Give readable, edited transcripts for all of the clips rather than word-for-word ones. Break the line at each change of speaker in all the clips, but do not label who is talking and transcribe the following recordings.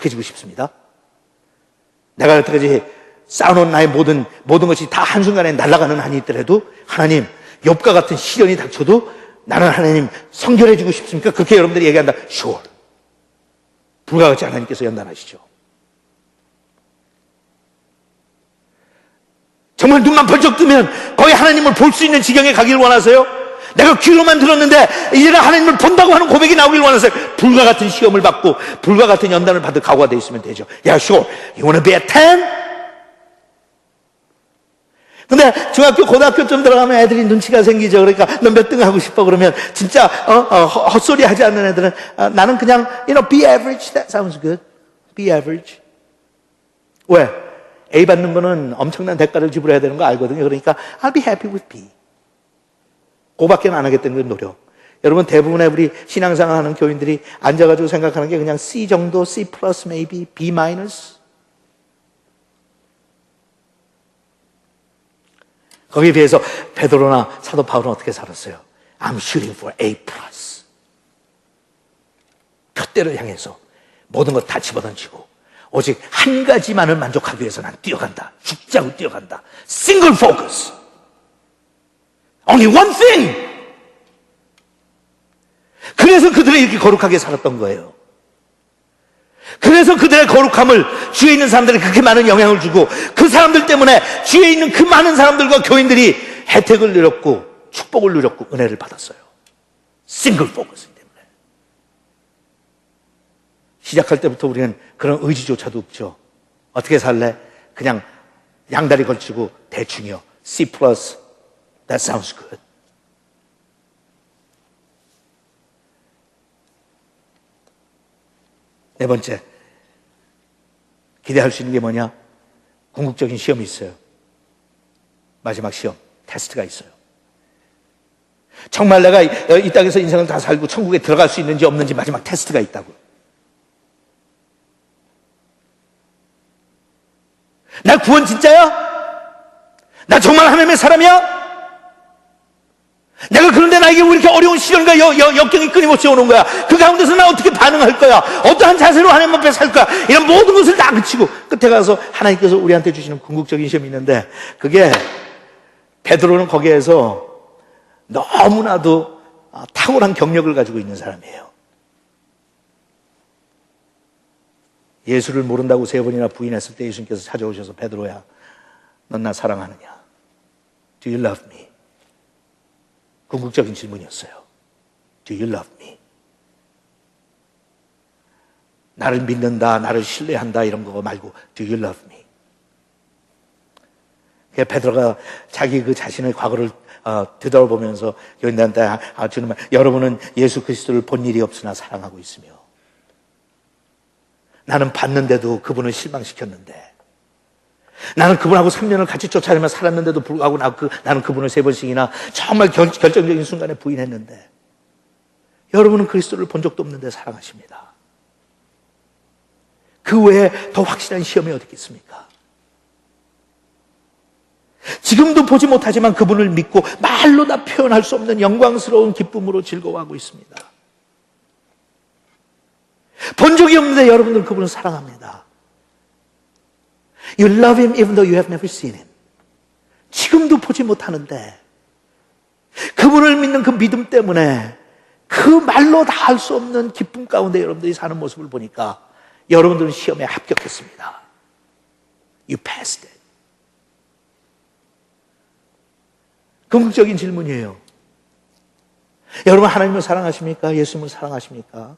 독해지고 싶습니다. 내가 여태까지 쌓아놓은 나의 모든 것이 다 한순간에 날아가는 한이 있더라도 하나님, 욥과 같은 시련이 닥쳐도 나는 하나님 성결해지고 싶습니까? 그렇게 여러분들이 얘기한다. Sure. 불과 같이 하나님께서 연단하시죠. 정말 눈만 벌쩍 뜨면 거의 하나님을 볼 수 있는 지경에 가기를 원하세요? 내가 귀로만 들었는데 이제는 하나님을 본다고 하는 고백이 나오길 원하세요? 불과 같은 시험을 받고 불과 같은 연단을 받을 각오가 되어 있으면 되죠. Yeah, sure. You want to be a 10? 근데 중학교, 고등학교쯤 들어가면 애들이 눈치가 생기죠. 그러니까 너 몇 등 하고 싶어? 그러면 진짜 헛소리 하지 않는 애들은 나는 그냥 be average. That sounds good. Be average. 왜? A 받는 거는 엄청난 대가를 지불해야 되는 거 알거든요. 그러니까 I'll be happy with B. 그거밖에 안 하겠다는 건 노력. 여러분 대부분의 우리 신앙생활 하는 교인들이 앉아가지고 생각하는 게 그냥 C 정도, C plus maybe, B minus. 거기에 비해서 베드로나 사도 바울은 어떻게 살았어요? I'm shooting for A plus. 표대를 향해서 모든 것 다 집어던지고 오직 한 가지만을 만족하기 위해서 난 뛰어간다. 죽지 않고 뛰어간다. Single focus. Only one thing. 그래서 그들이 이렇게 거룩하게 살았던 거예요. 그래서 그들의 거룩함을 주위에 있는 사람들이 그렇게 많은 영향을 주고 그 사람들 때문에 주위에 있는 그 많은 사람들과 교인들이 혜택을 누렸고 축복을 누렸고 은혜를 받았어요. 싱글 포커스 때문에. 시작할 때부터 우리는 그런 의지조차도 없죠. 어떻게 살래? 그냥 양다리 걸치고 대충이요. C plus. That sounds good. 네 번째, 기대할 수 있는 게 뭐냐? 궁극적인 시험이 있어요. 마지막 시험, 테스트가 있어요. 정말 내가 이 땅에서 인생을 다 살고 천국에 들어갈 수 있는지 없는지 마지막 테스트가 있다고. 나 구원 진짜야? 나 정말 하나님의 사람이야? 내가 그런데 나에게 왜 이렇게 어려운 시련과 역경이 끊임없이 오는 거야? 그 가운데서 나 어떻게 반응할 거야? 어떠한 자세로 하나님 앞에 살 거야? 이런 모든 것을 다 그치고 끝에 가서 하나님께서 우리한테 주시는 궁극적인 시험이 있는데 그게 베드로는 거기에서 너무나도 탁월한 경력을 가지고 있는 사람이에요. 예수를 모른다고 3번이나 부인했을 때 예수님께서 찾아오셔서 베드로야, 넌 나 사랑하느냐? Do you love me? 궁극적인 질문이었어요. Do you love me? 나를 믿는다, 나를 신뢰한다 이런 거 말고 Do you love me? 베드로가 자기 그 자신의 과거를 되돌아보면서 교인들한테 주는 말, 여러분은 예수 그리스도를 본 일이 없으나 사랑하고 있으며 나는 봤는데도 그분을 실망시켰는데 나는 그분하고 3년을 같이 쫓아내며 살았는데도 불구하고 나는 그분을 3번씩이나 정말 결정적인 순간에 부인했는데 여러분은 그리스도를 본 적도 없는데 사랑하십니다. 그 외에 더 확실한 시험이 어디 있겠습니까? 지금도 보지 못하지만 그분을 믿고 말로 다 표현할 수 없는 영광스러운 기쁨으로 즐거워하고 있습니다. 본 적이 없는데 여러분들 그분을 사랑합니다. You love him even though you have never seen him. 지금도 보지 못하는데 그분을 믿는 그 믿음 때문에 그 말로 다 할 수 없는 기쁨 가운데 여러분들이 사는 모습을 보니까 여러분들은 시험에 합격했습니다. You passed it. 궁극적인 질문이에요. 여러분 하나님을 사랑하십니까? 예수님을 사랑하십니까?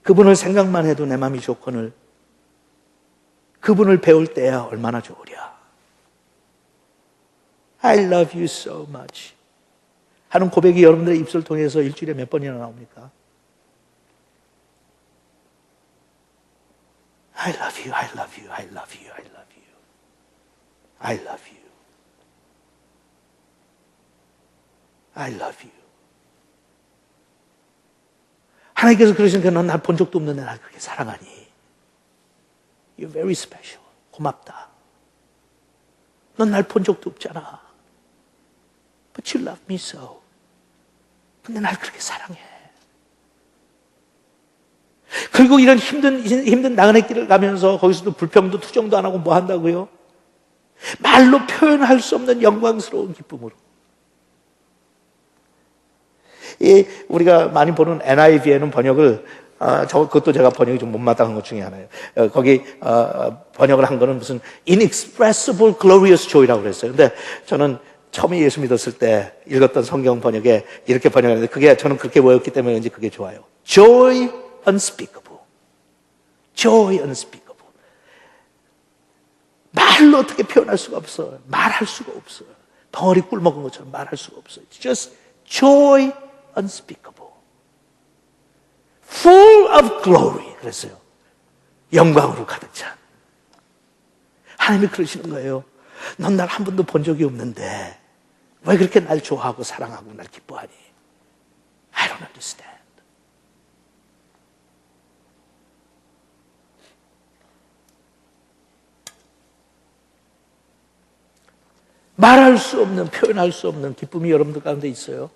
그분을 생각만 해도 내 마음이 좋거늘 그분을 배울 때야 얼마나 좋으랴. I love you so much 하는 고백이 여러분들의 입술 통해서 일주일에 몇 번이나 나옵니까? I love you, I love you, I love you, I love you, I love you, I love you. 하나님께서 그러시니까 넌 날 본 적도 없는데 날 그렇게 사랑하니. You're very special. 고맙다. 넌 날 본 적도 없잖아. But you love me so. 근데 날 그렇게 사랑해. 그리고 이런 힘든 나그네 길을 가면서 거기서도 불평도 투정도 안 하고 뭐 한다고요? 말로 표현할 수 없는 영광스러운 기쁨으로. 우리가 많이 보는 NIV에는 번역을, 그것도 제가 번역이 좀 못마땅한 것 중에 하나예요. 거기, 번역을 한 거는 무슨 inexpressible glorious joy라고 그랬어요. 근데 저는 처음에 예수 믿었을 때 읽었던 성경 번역에 이렇게 번역했는데 그게 저는 그렇게 외웠기 때문에 왠지 그게 좋아요. Joy unspeakable. Joy unspeakable. 말로 어떻게 표현할 수가 없어요. 말할 수가 없어요. 덩어리 꿀 먹은 것처럼 말할 수가 없어요. Just joy unspeakable. Full of glory. 그랬어요. 영광으로 가득 찬. 하나님이 그러시는 거예요. 넌 날 한 번도 본 적이 없는데 왜 그렇게 날 좋아하고 사랑하고 날 기뻐하니? I don't understand. 말할 수 없는, 표현할 수 없는 기쁨이 여러분들 가운데 있어요.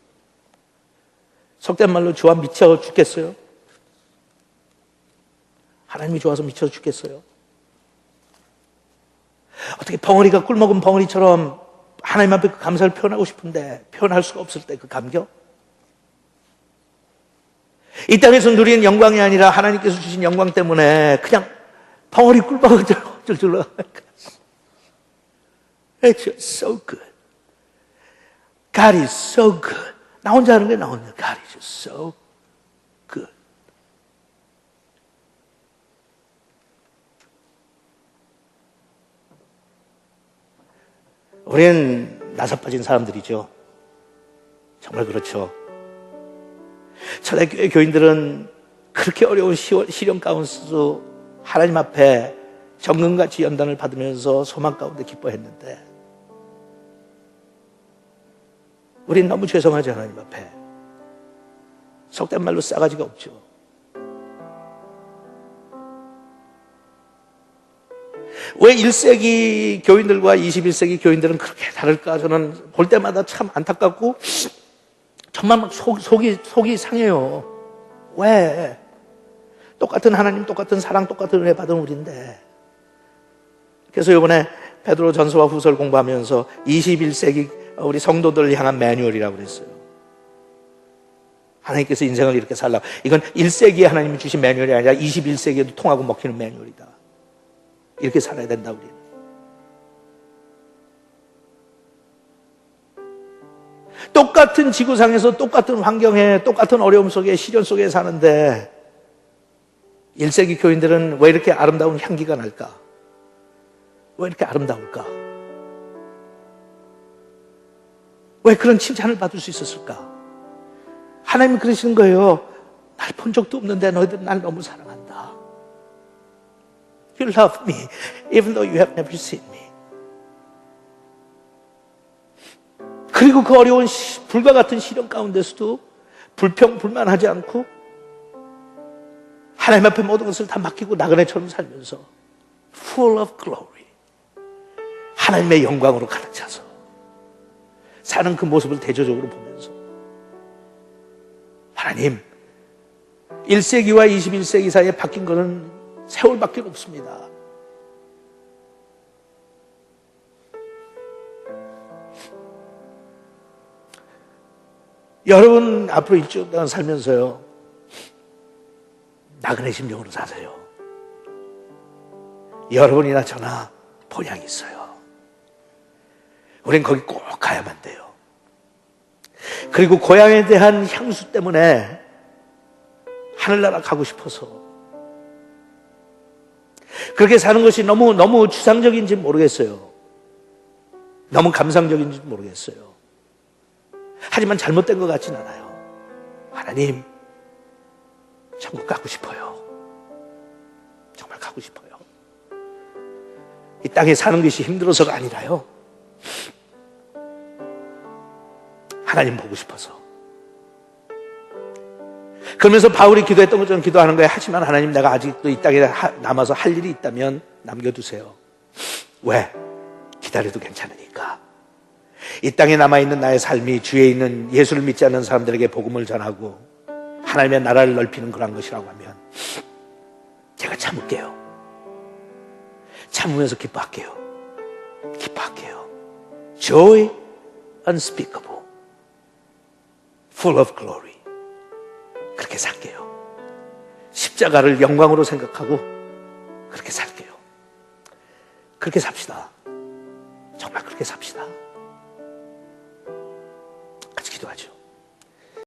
속된 말로 좋아 미쳐 죽겠어요? 하나님이 좋아서 미쳐 죽겠어요? 어떻게 벙어리가 꿀먹은 벙어리처럼 하나님 앞에 그 감사를 표현하고 싶은데 표현할 수가 없을 때 그 감격? 이 땅에서 누리는 영광이 아니라 하나님께서 주신 영광 때문에 그냥 벙어리 꿀먹은 줄 올라가니까 It's just so good. God is so good. 나 혼자 하는 게 나 혼자. God is just so good. 우리는 나사 빠진 사람들이죠. 정말 그렇죠. 초대교회 교인들은 그렇게 어려운 시련 가운데서도 하나님 앞에 정금같이 연단을 받으면서 소망 가운데 기뻐했는데 우린 너무 죄송하죠. 하나님 앞에 속된 말로 싸가지가 없죠. 왜 1세기 교인들과 21세기 교인들은 그렇게 다를까? 저는 볼 때마다 참 안타깝고 정말 막 속이 상해요. 왜? 똑같은 하나님, 똑같은 사랑, 똑같은 은혜 받은 우리인데. 그래서 이번에 베드로 전서와 후서를 공부하면서 21세기 우리 성도들을 향한 매뉴얼이라고 그랬어요. 하나님께서 인생을 이렇게 살라. 이건 1세기에 하나님이 주신 매뉴얼이 아니라 21세기에도 통하고 먹히는 매뉴얼이다. 이렇게 살아야 된다, 우리는. 똑같은 지구상에서 똑같은 환경에 똑같은 어려움 속에 시련 속에 사는데 1세기 교인들은 왜 이렇게 아름다운 향기가 날까? 왜 이렇게 아름다울까? 왜 그런 칭찬을 받을 수 있었을까? 하나님이 그러시는 거예요. 날 본 적도 없는데 너희들 날 너무 사랑한다. You love me even though you have never seen me. 그리고 그 어려운 불과 같은 시련 가운데서도 불평불만하지 않고 하나님 앞에 모든 것을 다 맡기고 나그네처럼 살면서 full of glory. 하나님의 영광으로 가득 차서 사는 그 모습을 대조적으로 보면서 하나님 1세기와 21세기 사이에 바뀐 것은 세월밖에 없습니다. 여러분 앞으로 일주일 동안 살면서요 나그네 심령으로 사세요. 여러분이나 저나 본향이 있어요. 우린 거기 꼭 가야만 돼요. 그리고 고향에 대한 향수 때문에 하늘나라 가고 싶어서 그렇게 사는 것이 너무 추상적인지 모르겠어요. 너무 감상적인지 모르겠어요. 하지만 잘못된 것 같진 않아요. 하나님, 천국 가고 싶어요. 정말 가고 싶어요. 이 땅에 사는 것이 힘들어서가 아니라요. 하나님 보고 싶어서. 그러면서 바울이 기도했던 것처럼 기도하는 거예요. 하지만 하나님, 내가 아직도 이 땅에 남아서 할 일이 있다면 남겨두세요. 왜? 기다려도 괜찮으니까. 이 땅에 남아있는 나의 삶이 주에 있는 예수를 믿지 않는 사람들에게 복음을 전하고 하나님의 나라를 넓히는 그런 것이라고 하면 참을게요. 참으면서 기뻐할게요. 기뻐할게요. Joy unspeakable, full of glory. 그렇게 살게요. 십자가를 영광으로 생각하고 그렇게 살게요. 그렇게 삽시다. 정말 그렇게 삽시다. 같이 기도하죠.